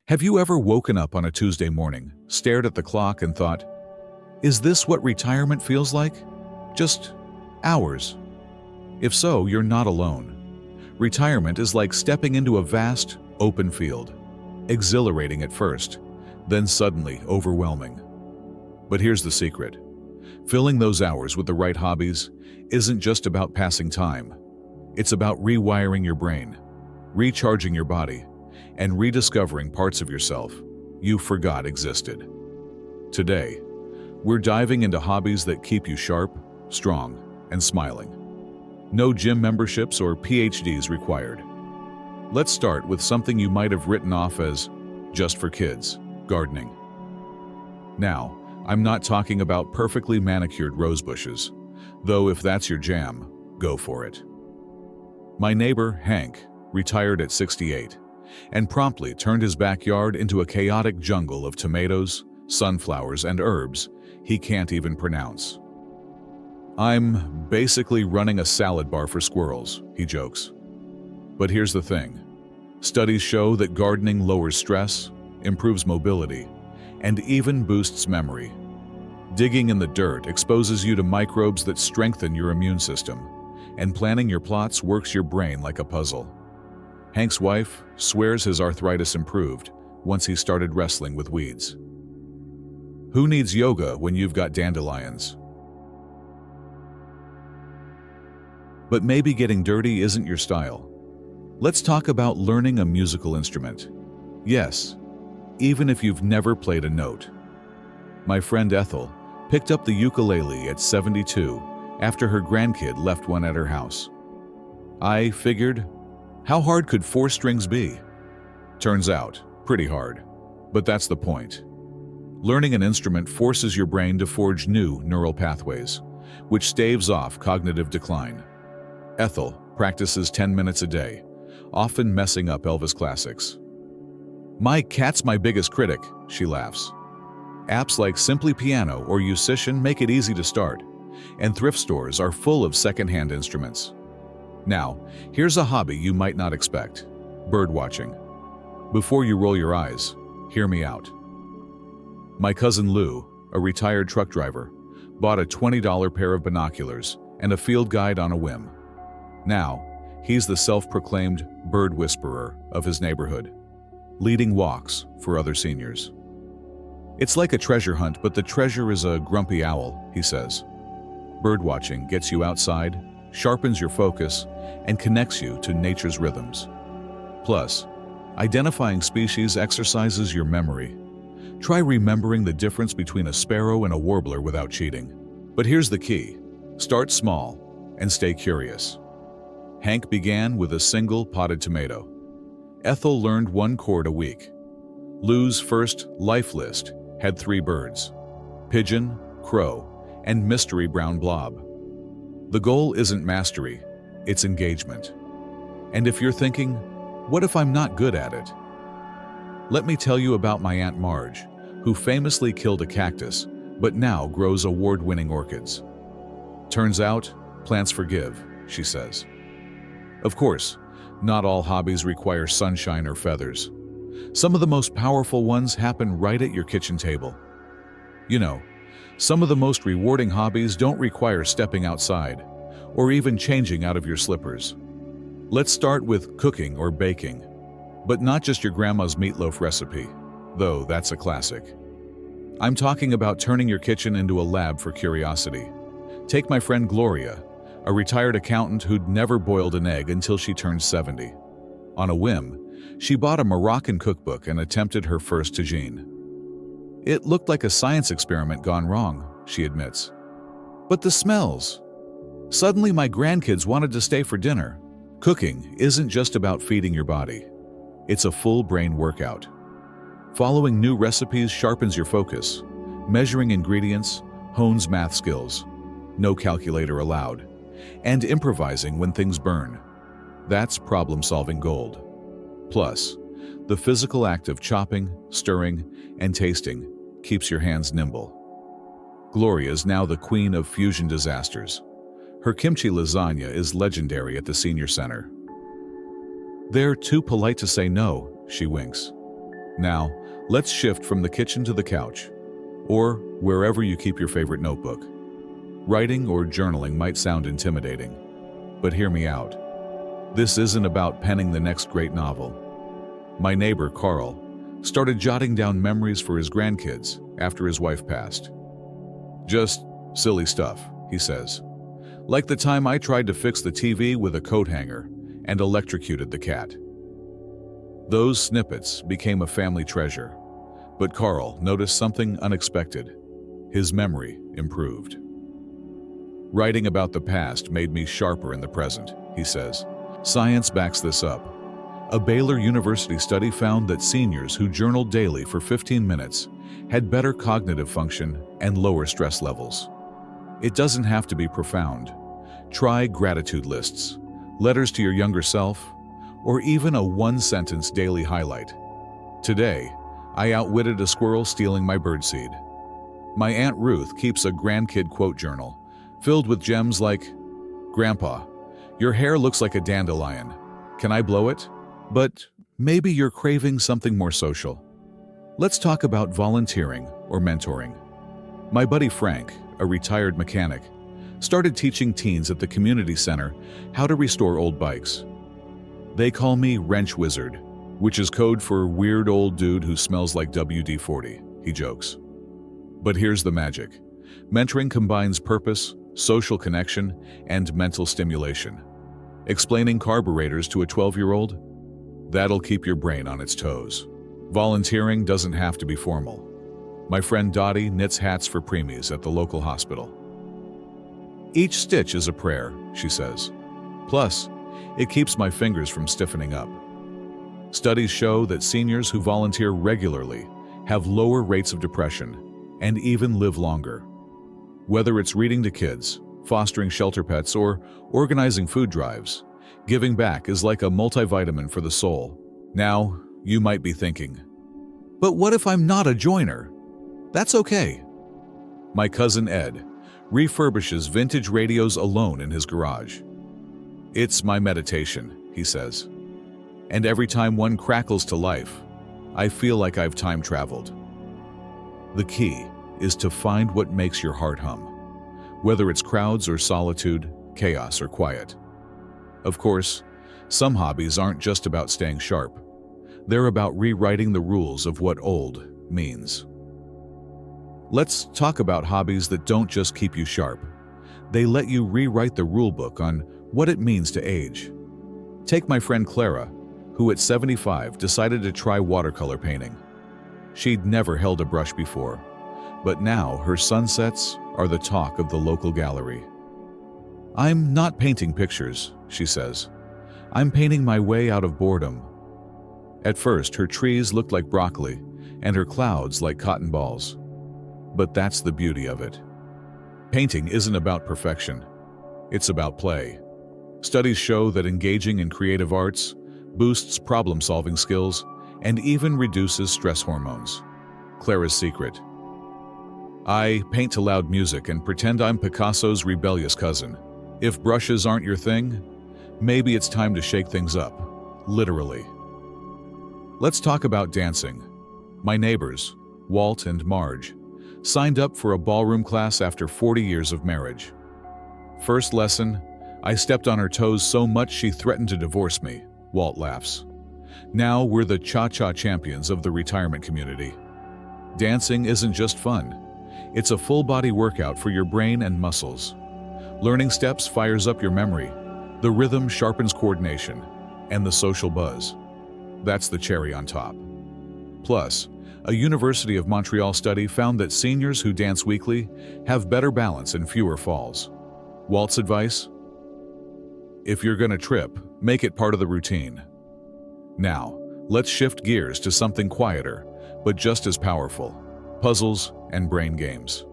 Have you ever woken up on a Tuesday morning, stared at the clock and thought, is this what retirement feels like? Just hours. If so, you're not alone. Retirement is like stepping into a vast, open field. Exhilarating at first, then suddenly overwhelming. But here's the secret. Filling those hours with the right hobbies isn't just about passing time. It's about rewiring your brain, recharging your body, and rediscovering parts of yourself you forgot existed. Today, we're diving into hobbies that keep you sharp, strong, and smiling. No gym memberships or PhDs required. Let's start with something you might have written off as just for kids: gardening. Now, I'm not talking about perfectly manicured rose bushes, though if that's your jam, go for it. My neighbor, Hank, retired at 68 and promptly turned his backyard into a chaotic jungle of tomatoes, sunflowers, and herbs he can't even pronounce. "I'm basically running a salad bar for squirrels," he jokes. But here's the thing. Studies show that gardening lowers stress, improves mobility, and even boosts memory. Digging in the dirt exposes you to microbes that strengthen your immune system, and planning your plots works your brain like a puzzle. Hank's wife swears his arthritis improved once he started wrestling with weeds. Who needs yoga when you've got dandelions? But maybe getting dirty isn't your style. Let's talk about learning a musical instrument. Yes, even if you've never played a note. My friend Ethel picked up the ukulele at 72 after her grandkid left one at her house. I figured, how hard could 4 strings be? Turns out, pretty hard. But that's the point. Learning an instrument forces your brain to forge new neural pathways, which staves off cognitive decline. Ethel practices 10 minutes a day, often messing up Elvis classics. "My cat's my biggest critic," she laughs. Apps like Simply Piano or Musician make it easy to start, and thrift stores are full of secondhand instruments. Now, here's a hobby you might not expect: bird watching. Before you roll your eyes, hear me out. My cousin Lou, a retired truck driver, bought a $20 pair of binoculars and a field guide on a whim. Now, he's the self-proclaimed bird whisperer of his neighborhood, leading walks for other seniors. It's like a treasure hunt, but the treasure is a grumpy owl, he says. Birdwatching gets you outside, sharpens your focus, and connects you to nature's rhythms. Plus, identifying species exercises your memory. Try remembering the difference between a sparrow and a warbler without cheating. But here's the key: start small and stay curious. Hank began with a single potted tomato. Ethel learned 1 chord a week. Lou's first life list had 3 birds: pigeon, crow, and mystery brown blob. The goal isn't mastery, it's engagement. And if you're thinking, what if I'm not good at it? Let me tell you about my Aunt Marge, who famously killed a cactus, but now grows award-winning orchids. Turns out, plants forgive, she says. Of course, not all hobbies require sunshine or feathers. Some of the most powerful ones happen right at your kitchen table. You know, some of the most rewarding hobbies don't require stepping outside or even changing out of your slippers. Let's start with cooking or baking, but not just your grandma's meatloaf recipe, though that's a classic. I'm talking about turning your kitchen into a lab for curiosity. Take my friend Gloria, a retired accountant who'd never boiled an egg until she turned 70. On a whim, she bought a Moroccan cookbook and attempted her first tagine. It looked like a science experiment gone wrong, she admits. But the smells! Suddenly my grandkids wanted to stay for dinner. Cooking isn't just about feeding your body. It's a full brain workout. Following new recipes sharpens your focus. Measuring ingredients hones math skills. No calculator allowed. And improvising when things burn. That's problem-solving gold. Plus, the physical act of chopping, stirring, and tasting keeps your hands nimble. Gloria is now the queen of fusion disasters. Her kimchi lasagna is legendary at the senior center. "They're too polite to say no," she winks. Now, let's shift from the kitchen to the couch, or wherever you keep your favorite notebook. Writing or journaling might sound intimidating, but hear me out. This isn't about penning the next great novel. My neighbor, Carl, started jotting down memories for his grandkids after his wife passed. Just silly stuff, he says. Like the time I tried to fix the TV with a coat hanger and electrocuted the cat. Those snippets became a family treasure, but Carl noticed something unexpected. His memory improved. Writing about the past made me sharper in the present, he says. Science backs this up. A Baylor University study found that seniors who journaled daily for 15 minutes had better cognitive function and lower stress levels. It doesn't have to be profound. Try gratitude lists, letters to your younger self, or even a one-sentence daily highlight. Today, I outwitted a squirrel stealing my birdseed. My Aunt Ruth keeps a grandkid quote journal filled with gems like, "Grandpa, your hair looks like a dandelion. Can I blow it?" But maybe you're craving something more social. Let's talk about volunteering or mentoring. My buddy Frank, a retired mechanic, started teaching teens at the community center how to restore old bikes. They call me Wrench Wizard, which is code for weird old dude who smells like WD-40, he jokes. But here's the magic. Mentoring combines purpose, social connection, and mental stimulation. Explaining carburetors to a 12-year-old? That'll keep your brain on its toes. Volunteering doesn't have to be formal. My friend Dottie knits hats for preemies at the local hospital. Each stitch is a prayer, she says. Plus, it keeps my fingers from stiffening up. Studies show that seniors who volunteer regularly have lower rates of depression and even live longer. Whether it's reading to kids, fostering shelter pets, or organizing food drives, giving back is like a multivitamin for the soul. Now, you might be thinking, but what if I'm not a joiner? That's okay. My cousin Ed refurbishes vintage radios alone in his garage. It's my meditation, he says. And every time one crackles to life, I feel like I've time traveled. The key is to find what makes your heart hum, whether it's crowds or solitude, chaos or quiet. Of course, some hobbies aren't just about staying sharp. They're about rewriting the rules of what old means. Let's talk about hobbies that don't just keep you sharp. They let you rewrite the rulebook on what it means to age. Take my friend Clara, who at 75 decided to try watercolor painting. She'd never held a brush before, but now her sunsets are the talk of the local gallery. I'm not painting pictures, she says. I'm painting my way out of boredom. At first, her trees looked like broccoli and her clouds like cotton balls. But that's the beauty of it. Painting isn't about perfection. It's about play. Studies show that engaging in creative arts boosts problem-solving skills and even reduces stress hormones. Clara's secret. I paint to loud music and pretend I'm Picasso's rebellious cousin. If brushes aren't your thing, maybe it's time to shake things up, literally. Let's talk about dancing. My neighbors, Walt and Marge, signed up for a ballroom class after 40 years of marriage. First lesson, I stepped on her toes so much she threatened to divorce me, Walt laughs. Now we're the cha-cha champions of the retirement community. Dancing isn't just fun. It's a full-body workout for your brain and muscles. Learning steps fires up your memory. The rhythm sharpens coordination, and the social buzz. That's the cherry on top. Plus, a University of Montreal study found that seniors who dance weekly have better balance and fewer falls. Walt's advice? If you're gonna trip, make it part of the routine. Now, let's shift gears to something quieter, but just as powerful: puzzles and brain games.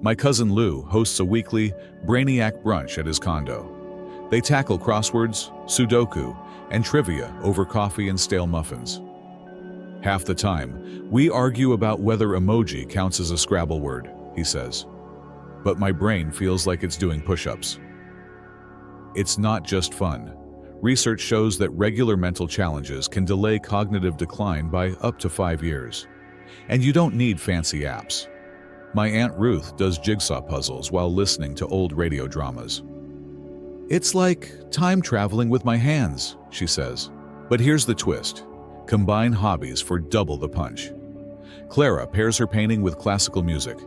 My cousin Lou hosts a weekly Brainiac brunch at his condo. They tackle crosswords, Sudoku, and trivia over coffee and stale muffins. Half the time, we argue about whether emoji counts as a Scrabble word, he says. But my brain feels like it's doing push-ups. It's not just fun. Research shows that regular mental challenges can delay cognitive decline by up to 5 years. And you don't need fancy apps. My Aunt Ruth does jigsaw puzzles while listening to old radio dramas. "It's like time traveling with my hands," she says. But here's the twist. Combine hobbies for double the punch. Clara pairs her painting with classical music,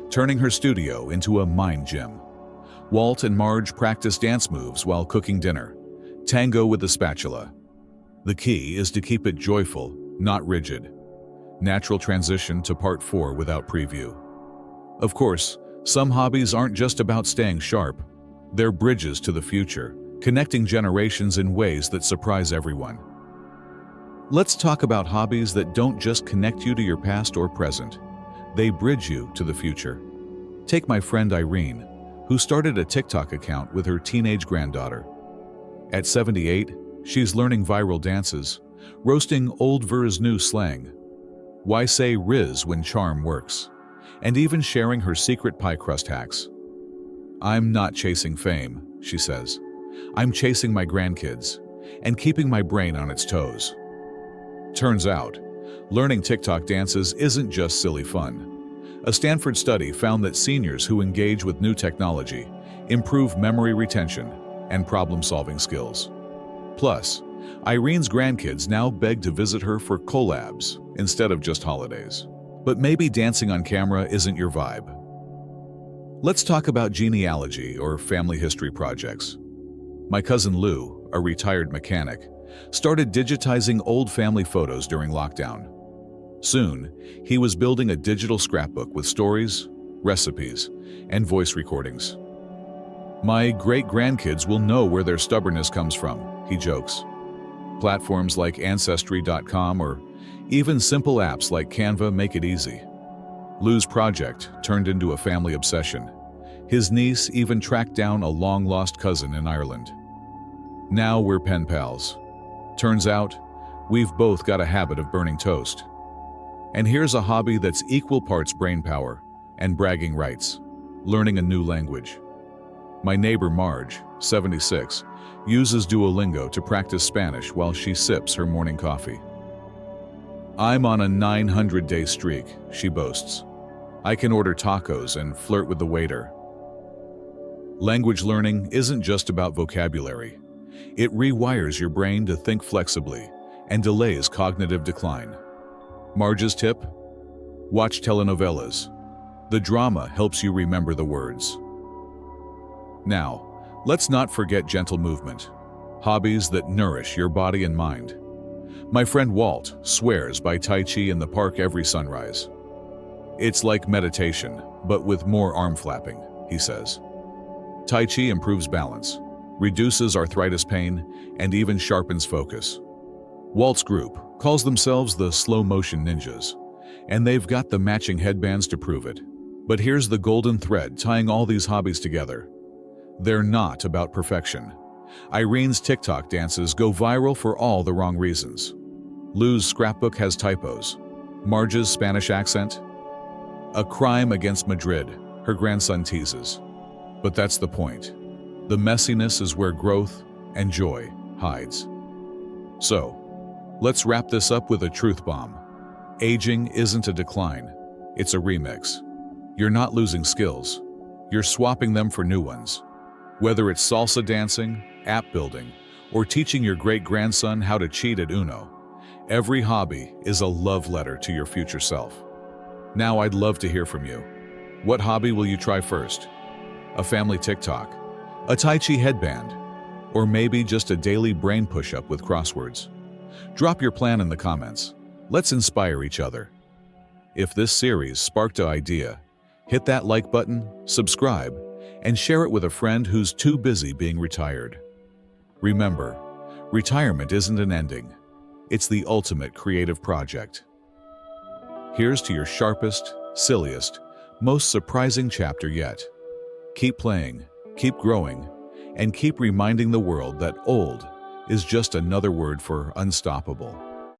turning her studio into a mind gym. Walt and Marge practice dance moves while cooking dinner, tango with the spatula. The key is to keep it joyful, not rigid. Natural transition to part 4 without preview. Of course, some hobbies aren't just about staying sharp. They're bridges to the future, connecting generations in ways that surprise everyone. Let's talk about hobbies that don't just connect you to your past or present. They bridge you to the future. Take my friend Irene, who started a TikTok account with her teenage granddaughter. At 78, she's learning viral dances, roasting old ver's new slang. Why say Riz when charm works? And even sharing her secret pie crust hacks. "I'm not chasing fame," she says. "I'm chasing my grandkids and keeping my brain on its toes." Turns out, learning TikTok dances isn't just silly fun. A Stanford study found that seniors who engage with new technology improve memory retention and problem-solving skills. Plus, Irene's grandkids now beg to visit her for collabs instead of just holidays. But maybe dancing on camera isn't your vibe. Let's talk about genealogy or family history projects. My cousin Lou, a retired mechanic, started digitizing old family photos during lockdown. Soon, he was building a digital scrapbook with stories, recipes, and voice recordings. "My great-grandkids will know where their stubbornness comes from," he jokes. Platforms like Ancestry.com or even simple apps like Canva make it easy. Lou's project turned into a family obsession. His niece even tracked down a long-lost cousin in Ireland. Now we're pen pals. Turns out, we've both got a habit of burning toast. And here's a hobby that's equal parts brainpower and bragging rights: learning a new language. My neighbor Marge, 76, uses Duolingo to practice Spanish while she sips her morning coffee. "I'm on a 900-day streak," she boasts. "I can order tacos and flirt with the waiter." Language learning isn't just about vocabulary. It rewires your brain to think flexibly and delays cognitive decline. Marge's tip? Watch telenovelas. The drama helps you remember the words. Now, let's not forget gentle movement. Hobbies that nourish your body and mind. My friend Walt swears by Tai Chi in the park every sunrise. "It's like meditation, but with more arm flapping," he says. Tai Chi improves balance, reduces arthritis pain, and even sharpens focus. Walt's group calls themselves the Slow Motion Ninjas, and they've got the matching headbands to prove it. But here's the golden thread tying all these hobbies together. They're not about perfection. Irene's TikTok dances go viral for all the wrong reasons. Lou's scrapbook has typos. Marge's Spanish accent? A crime against Madrid, her grandson teases. But that's the point. The messiness is where growth and joy hides. So, let's wrap this up with a truth bomb. Aging isn't a decline, it's a remix. You're not losing skills, you're swapping them for new ones. Whether it's salsa dancing, app building, or teaching your great-grandson how to cheat at Uno, every hobby is a love letter to your future self. Now I'd love to hear from you. What hobby will you try first? A family TikTok? A Tai Chi headband? Or maybe just a daily brain push-up with crosswords? Drop your plan in the comments. Let's inspire each other. If this series sparked an idea, hit that like button, subscribe, and share it with a friend who's too busy being retired. Remember, retirement isn't an ending. It's the ultimate creative project. Here's to your sharpest, silliest, most surprising chapter yet. Keep playing, keep growing, and keep reminding the world that old is just another word for unstoppable.